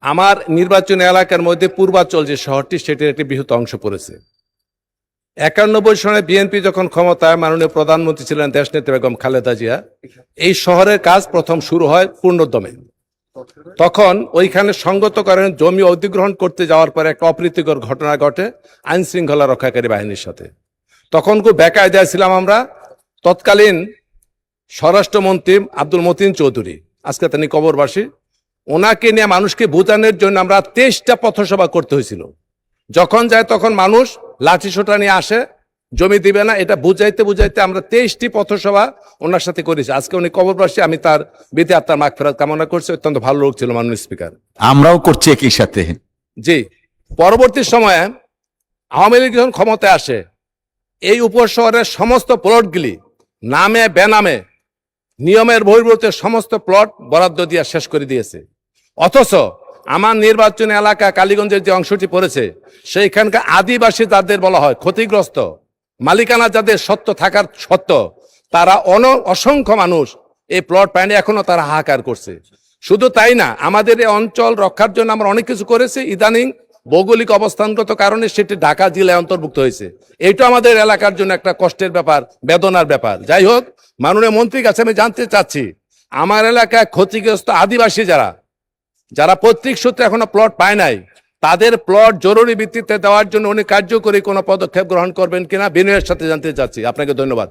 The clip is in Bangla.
আমার নির্বাচনী এলাকার মধ্যে পূর্বাঞ্চল যে শহরটি সেটির একটি বৃহৎ অংশ পড়েছে। 91 সনে বিএনপি যখন ক্ষমতায়, মাননীয় প্রধানমন্ত্রী ছিলেন দেশনেত্রী বেগম খালেদা জিয়া, এই শহরের কাজ প্রথম শুরু হয় পূর্ণোদ্যমে। তখন ওইখানে সঙ্গত কারণে জমি অধিগ্রহণ করতে যাওয়ার পরে একটা অপ্রীতিকর ঘটনা ঘটে আইন শৃঙ্খলা রক্ষাকারী বাহিনীর সাথে। তখন খুব বেকায়দায় ছিলাম আমরা। তৎকালীন স্বরাষ্ট্রমন্ত্রী আব্দুল মতিন চৌধুরী, আজকে তিনি কবরবাসী, ওনাকে নিয়ে মানুষকে বোঝানোর জন্য আমরা 23টা পথসভা করতে হয়েছিল। যখন যায় তখন মানুষ লাঠিসোঁটা নিয়ে আসে, জমি দিবে না, এটা বুঝাইতে বুঝাইতে আমরা 23টি পথসভা ওনার সাথে করেছি। আজকে উনি কবরবাসী, আমি তার বিধি আত্মার মাগফিরাত কামনা করছি। অত্যন্ত ভালো লোক ছিল মাননীয় স্পিকার। আমরাও করছি একই সাথে। জি, পরবর্তী সময়ে আওয়ামী লীগ যখন ক্ষমতায় আসে, এই উপশহরের সমস্ত প্লটগুলি নামে বেনামে নিয়মের বহির্ভূত সমস্ত প্লট বরাদ্দ দিয়ে শেষ করে দিয়েছে। অথচ আমার নির্বাচনী এলাকা কালীগঞ্জের যে অংশটি পড়েছে, সেইখানকার আদিবাসী যাদের বলা হয় ক্ষতিগ্রস্ত, মালিকানা যাদের সত্য থাকার সত্য, তারা অসংখ্য মানুষ এই প্লট পায়নি, এখনো তারা হাহাকার করছে। শুধু তাই না, আমাদের এই অঞ্চল রক্ষার জন্য আমরা অনেক কিছু করেছি। ইদানিং ভৌগোলিক অবস্থানগত কারণে সেটি ঢাকা জেলায় অন্তর্ভুক্ত হয়েছে। এইটা আমাদের এলাকার জন্য একটা কষ্টের ব্যাপার, বেদনার ব্যাপার। যাই হোক, মাননীয় মন্ত্রীর কাছে আমি জানতে চাচ্ছি, আমার এলাকায় ক্ষতিগ্রস্ত আদিবাসী যারা পৈতৃক সূত্রে এখনো প্লট পায় নাই, তাদের প্লট জরুরি ভিত্তিতে দেওয়ার জন্য উনি কার্যকরী কোনো পদক্ষেপ গ্রহণ করবেন কিনা বিনয়ের সাথে জানতে চাচ্ছি। আপনাকে ধন্যবাদ।